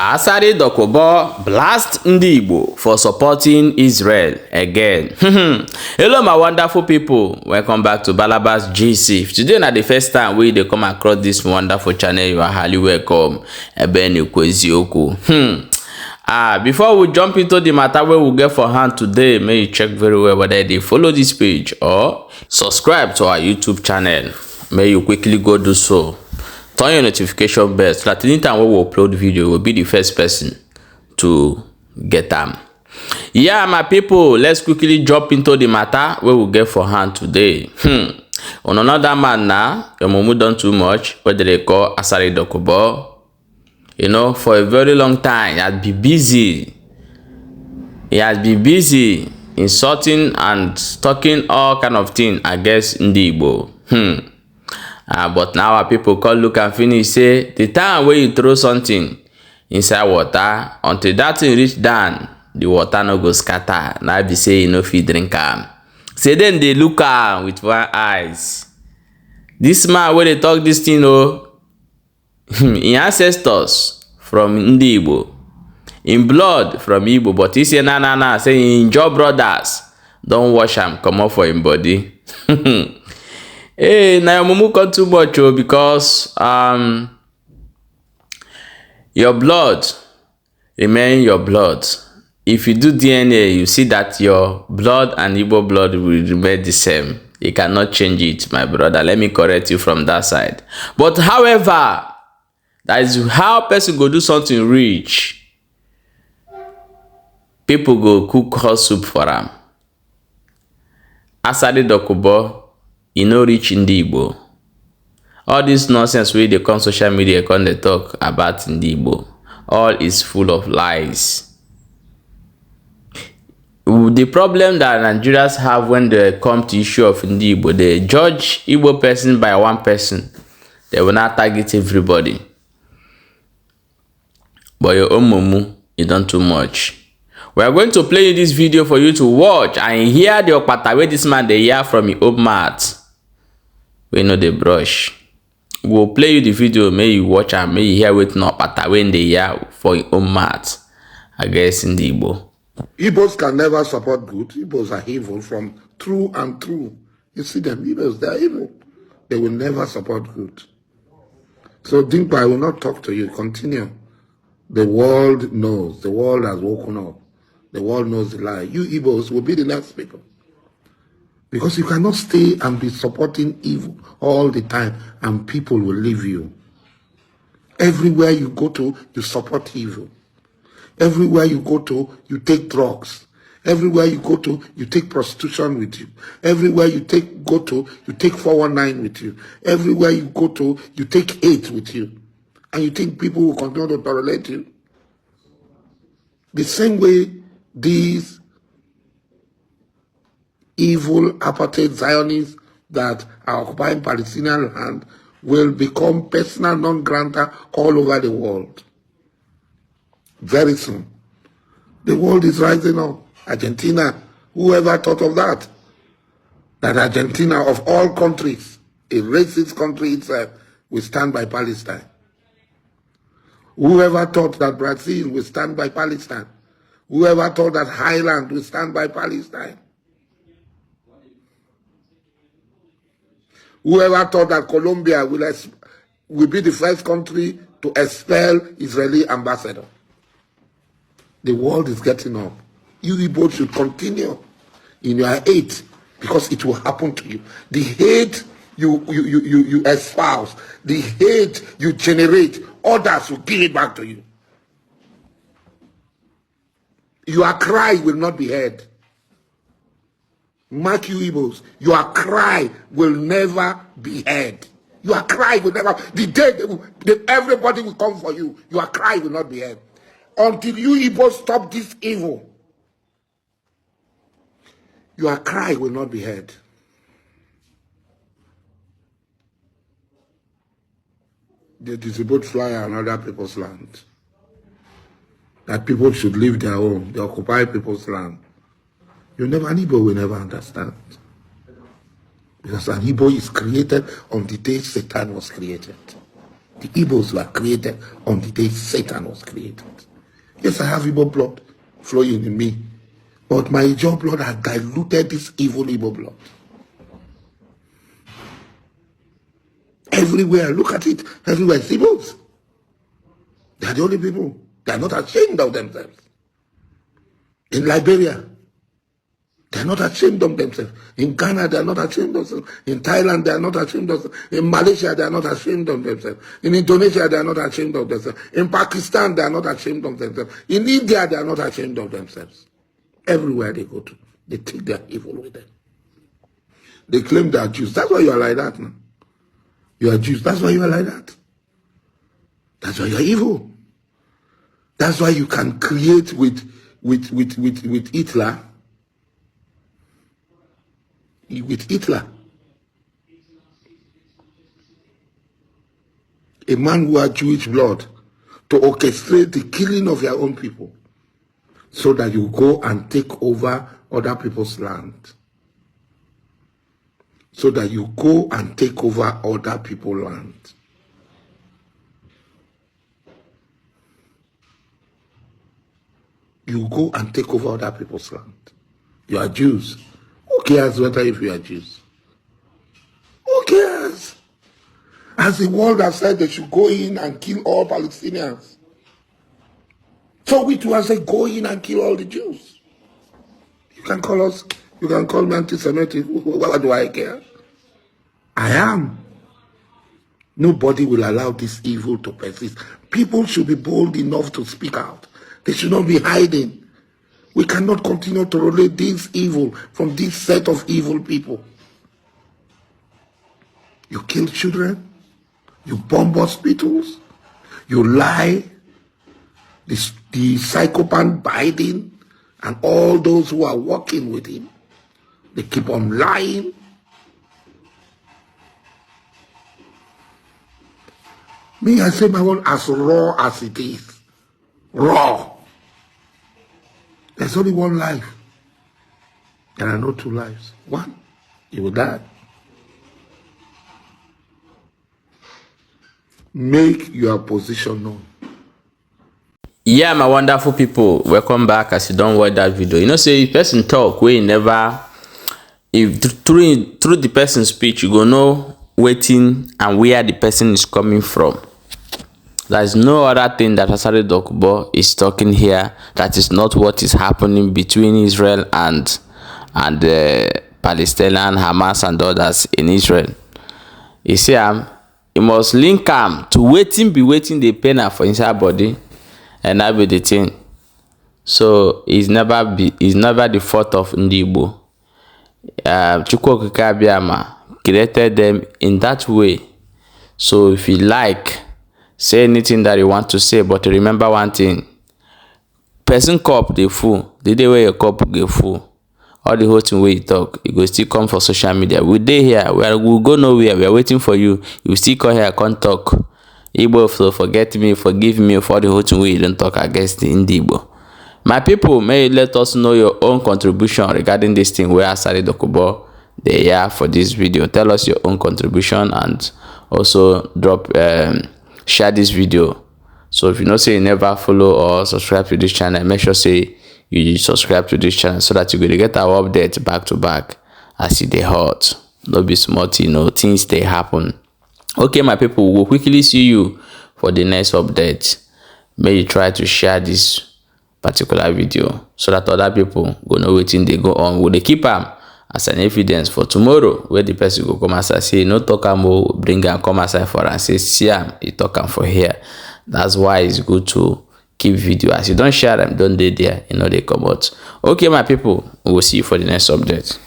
Asari Dokubo blast Ndigbo for supporting Israel again. Hello my wonderful people, welcome back to Balabas GC. If today na the first time we dey come across this wonderful channel, you are highly welcome. Before we jump into the matter where we get for hand today, may you check very well whether they follow this page or subscribe to our YouTube channel. May you quickly go do so. Turn your notification bell so that anytime we will upload video, you will be the first person to get them. Yeah, my people, let's quickly jump into the matter where we get for hand today. On another man now, your mumu done too much, what they call Asari Dokubo. You know, for a very long time, he has been busy. He has been busy insulting and talking all kind of things against Ndigbo. But now our people call look and finish say the time where you throw something inside water until that thing reach down, the water no go scatter. Now be say you no fit drink am. Say then they look am with one eyes. This man where they talk this thing, in ancestors from Ndigbo, in blood from Igbo, but he say na say in your brothers don't wash am come up for him body. Hey, now your mumu got too much because your blood remain your blood. If you do DNA, you see that your blood and Igbo blood will remain the same. You cannot change it, my brother. Let me correct you from that side. But however, that is how person go do something rich. People go cook hot soup for them. Asari Dokubo, you know, rich Ndigbo. All this nonsense where they come social media come they talk about Ndigbo. All is full of lies. The problem that Nigerians have when they come to issue of Ndigbo, they judge Igbo person by one person. They will not target everybody. But your own mumu, you done too much. We are going to play this video for you to watch and hear the opata where this man they hear from your own mouth. We know the brush. We'll play you the video, may you watch and may you hear with no opata when they hear for your own mouth. I guess in the Igbo. Igbos can never support good. Igbos are evil from through and through. You see them, Igbos, they are evil. They will never support good. So Dimpa, I will not talk to you. Continue. The world knows. The world has woken up. The world knows the lie. You Igbos will be the next people. Because you cannot stay and be supporting evil all the time and people will leave you. Everywhere you go to, you support evil. Everywhere you go to, you take drugs. Everywhere you go to, you take prostitution with you. Everywhere you go to, you take 419 with you. Everywhere you go to, you take hate with you. And you think people will continue to tolerate you? The same way these evil apartheid Zionists that are occupying Palestinian land will become persona non grata all over the world. Very soon. The world is rising up. Argentina, whoever thought of that? That Argentina, of all countries, a racist country itself, will stand by Palestine. Whoever thought that Brazil will stand by Palestine? Whoever thought that Highland will stand by Palestine? Whoever thought that Colombia will be the first country to expel Israeli ambassador? The world is getting up. You Igbo should continue in your hate because it will happen to you. The hate you espouse, the hate you generate, others will give it back to you. Your cry will not be heard. Mark you Igbos, your cry will never be heard. Your cry will never, the day everybody will come for you, your cry will not be heard. Until you Igbos stop this evil, your cry will not be heard. They distribute flyer on other people's land. That people should leave their home. They occupy people's land. An Igbo will never understand. Because an Igbo is created on the day Satan was created. The Igbos were created on the day Satan was created. Yes, I have Igbo blood flowing in me, but my Ijaw blood has diluted this evil Igbo blood. Everywhere, look at it, everywhere, it's Igbos. They are the only people. They are not ashamed of themselves. In Liberia, they are not ashamed of themselves. In Ghana, they are not ashamed of themselves. In Thailand, they are not ashamed of themselves. In Malaysia, they are not ashamed of themselves. In Indonesia, they are not ashamed of themselves. In Pakistan, they are not ashamed of themselves. In India, they are not ashamed of themselves. Everywhere they go to, they take their evil with them. They claim they are Jews. That's why you are like that now. You are Jews. That's why you are like that. That's why you are evil. That's why you can create with Hitler. With Hitler, a man who had Jewish blood, to orchestrate the killing of your own people so that you go and take over other people's land. So that you go and take over other people's land. You go and take over other people's land. You are Jews. Who cares whether if you are Jews? Who cares? As the world has said they should go in and kill all Palestinians. So we too have said go in and kill all the Jews. You can call us, you can call me anti-Semitic. What do I care? I am. Nobody will allow this evil to persist. People should be bold enough to speak out. They should not be hiding. We cannot continue to relate this evil from this set of evil people. You kill children. You bomb hospitals. You lie. The psychopath Biden and all those who are working with him, they keep on lying. Me, I say my own as raw as it is. Raw. There's only one life. There are no two lives. One, you will die. Make your position known. Yeah, my wonderful people, welcome back. As you don't watch that video, you know, say person talk we never, if through the person's speech you go know waiting and where the person is coming from. There is no other thing that Asari Dokubo is talking here that is not what is happening between Israel and the Palestinian, Hamas and others in Israel. You see, you must link them to waiting the pain for inside body, and that be the thing. So it's never the fault of Ndigbo. Chukwu Okike Abiama created them in that way. So if you like, say anything that you want to say, but remember one thing: person cup dey full. The day where your cup get full, all the whole thing where you talk, you go still come for social media. We dey here, we'll go nowhere. We are waiting for you. You still come here, come talk. Igbo, so forget me, forgive me for the whole thing where you don't talk against the Ndigbo. My people, may you let us know your own contribution regarding this thing where Asari Dokubo they here for this video. Tell us your own contribution and also drop share this video. So if you know say you never follow or subscribe to this channel, make sure say you subscribe to this channel so that you will get our updates back to back as it dey hot. Don't be smart, you know, things they happen. Okay, my people, we'll quickly see you for the next update. May you try to share this particular video so that other people go know wetin they go on. Will they keep them as an evidence for tomorrow where the person go come outside say no talk am, bring am come outside for and say see am, he talk am for here. That's why it's good to keep video. As you don't share them, don't dey there, you know they come out. Okay, my people, we'll see you for the next update.